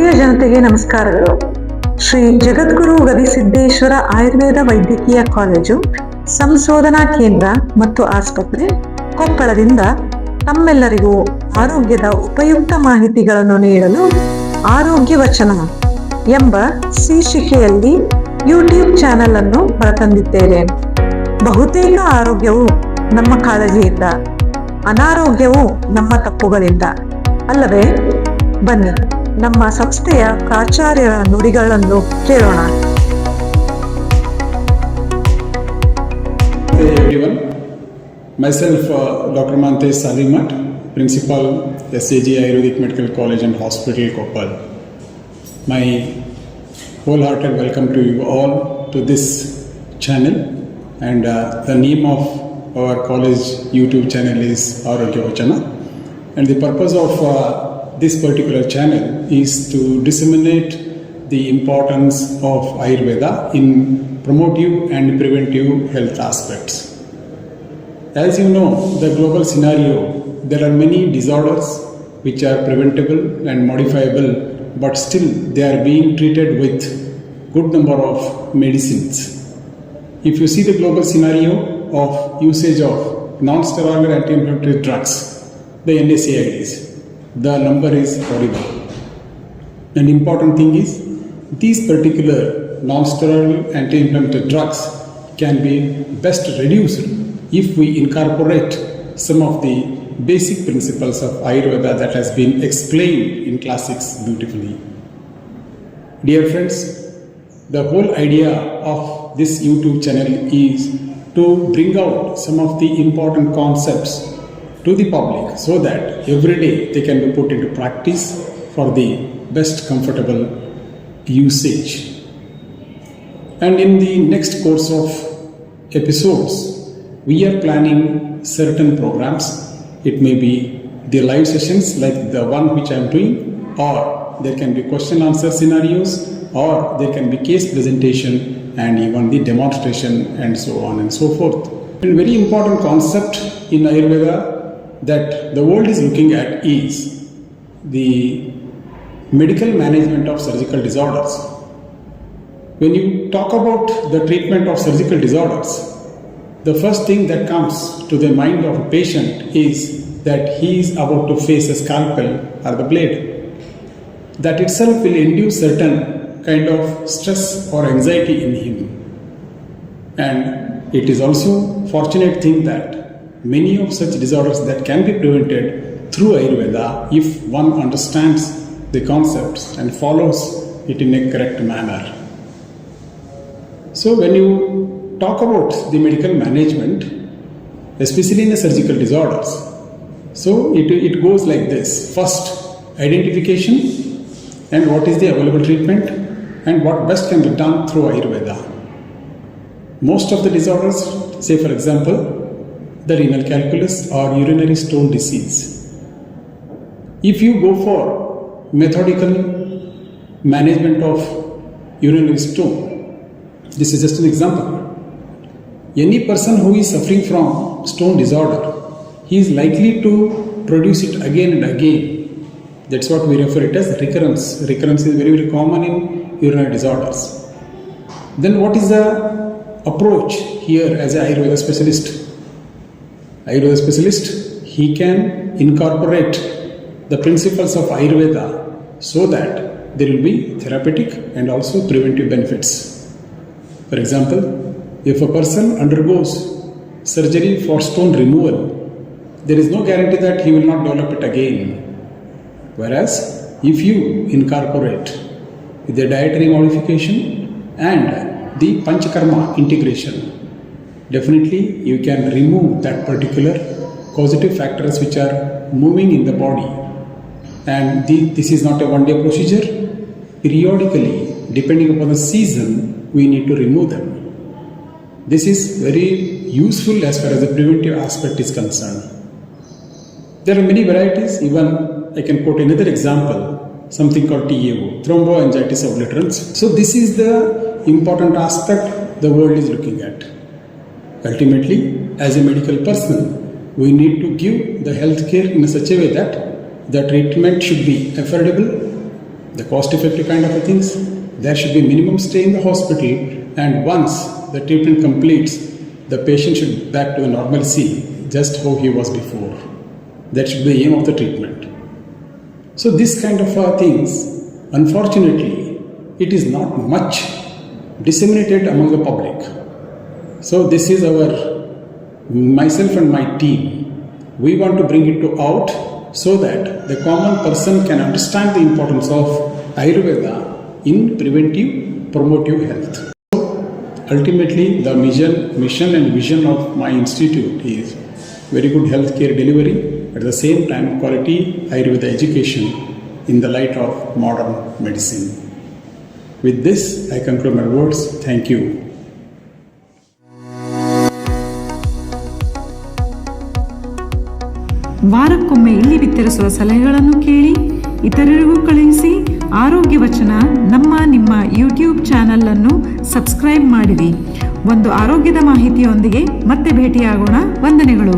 ಪ್ರಿಯ ಜನತೆಗೆ ನಮಸ್ಕಾರಗಳು. ಶ್ರೀ ಜಗದ್ಗುರು ಗವಿಸಿದ್ದೇಶ್ವರ ಆಯುರ್ವೇದ ವೈದ್ಯಕೀಯ ಕಾಲೇಜು ಸಂಶೋಧನಾ ಕೇಂದ್ರ ಮತ್ತು ಆಸ್ಪತ್ರೆ ಕೊಪ್ಪಳದಿಂದ ತಮ್ಮೆಲ್ಲರಿಗೂ ಆರೋಗ್ಯದ ಉಪಯುಕ್ತ ಮಾಹಿತಿಗಳನ್ನು ನೀಡಲು ಆರೋಗ್ಯ ವಚನ ಎಂಬ ಶೀರ್ಷಿಕೆಯಲ್ಲಿ ಯೂಟ್ಯೂಬ್ ಚಾನೆಲ್ ಅನ್ನು ಹೊರತಂದಿದ್ದೇವೆ. ಬಹುತೇಕ ಆರೋಗ್ಯವು ನಮ್ಮ ಕಾಳಜಿಯಿಂದ, ಅನಾರೋಗ್ಯವು ನಮ್ಮ ತಪ್ಪುಗಳಿಂದ ಅಲ್ಲವೇ? ಬನ್ನಿ ನಮ್ಮ ಸಂಸ್ಥೆಯ ಪ್ರಾಚಾರ್ಯರ ನುಡಿಗಳನ್ನು ಕೇಳೋಣ. Hey everyone, myself Dr. Mantesh Salimat, Principal SAG Ayurvedic Medical College and Hospital Koppal. My wholehearted welcome to you all to this channel, and the name of our college YouTube channel is Arogyavachana, and the purpose of this particular channel is to disseminate the importance of Ayurveda in promotive and preventive health aspects. As you know, the global scenario, there are many disorders which are preventable and modifiable, but still they are being treated with good number of medicines. If you see the global scenario of usage of non-steroidal anti-inflammatory drugs, the NSAIDs, the number is horrible. An important thing is, these particular non-steroidal anti-inflammatory drugs can be best reduced if we incorporate some of the basic principles of Ayurveda that has been explained in classics beautifully. Dear friends, the whole idea of this YouTube channel is to bring out some of the important concepts to the public so that every day they can be put into practice for the best comfortable usage. And in the next course of episodes, we are planning certain programs. It may be the live sessions like the one which I am doing, or there can be question answer scenarios, or there can be case presentation and even the demonstration and so on and so forth. A very important concept in Ayurveda that the world is looking at is the medical management of surgical disorders. When you talk about the treatment of surgical disorders, the first thing that comes to the mind of a patient is that he is about to face a scalpel or the blade. That itself will induce certain kind of stress or anxiety in him. And it is also fortunate thing that many of such disorders that can be prevented through Ayurveda if one understands the concepts and follows it in a correct manner. So when you talk about the medical management, especially in the surgical disorders, so it goes like this. First, identification and what is the available treatment and what best can be done through Ayurveda. Most of the disorders, say for example, the renal calculus or urinary stone disease. If you go for methodical management of urinary stone, this is just an example. Any person who is suffering from stone disorder, he is likely to produce it again and again. That's what we refer it as recurrence. Recurrence is very, very common in urinary disorders. Then what is the approach here as an Ayurveda specialist? Ayurveda specialist, he can incorporate the principles of Ayurveda so that there will be therapeutic and also preventive benefits. For example, if a person undergoes surgery for stone removal, there is no guarantee that he will not develop it again. Whereas, if you incorporate the dietary modification and the Panchakarma integration, definitely you can remove that particular causative factors which are moving in the body. And this is not a one-day procedure. Periodically, depending upon the season, we need to remove them. This is very useful as far as the preventive aspect is concerned. There are many varieties. Even I can quote another example, something called TAO, thromboangiitis obliterans. So this is the important aspect the world is looking at. Ultimately, as a medical person, we need to give the health care in such a way that the treatment should be affordable the cost-effective kind of things. There should be minimum stay in the hospital, and once the treatment completes, the patient should be back to the normalcy, just how he was before. That should be the aim of the treatment. So this kind of things, unfortunately, it is not much disseminated among the public. So this is myself and my team. We want to bring it out so that the common person can understand the importance of Ayurveda in preventive, promotive health. So ultimately, the mission and vision of my institute is very good healthcare delivery, at the same time quality Ayurveda education in the light of modern medicine. With this, I conclude my words. Thank you. ವಾರಕ್ಕೊಮ್ಮೆ ಇಲ್ಲಿ ಬಿತ್ತರಿಸುವ ಸಲಹೆಗಳನ್ನು ಕೇಳಿ ಇತರರಿಗೂ ಕಳುಹಿಸಿ. ಆರೋಗ್ಯ ವಚನ ನಿಮ್ಮ YouTube channel ಅನ್ನು ಸಬ್ಸ್ಕ್ರೈಬ್ ಮಾಡಿರಿ. ಒಂದು ಆರೋಗ್ಯದ ಮಾಹಿತಿಯೊಂದಿಗೆ ಮತ್ತೆ ಭೇಟಿಯಾಗೋಣ. ವಂದನೆಗಳು.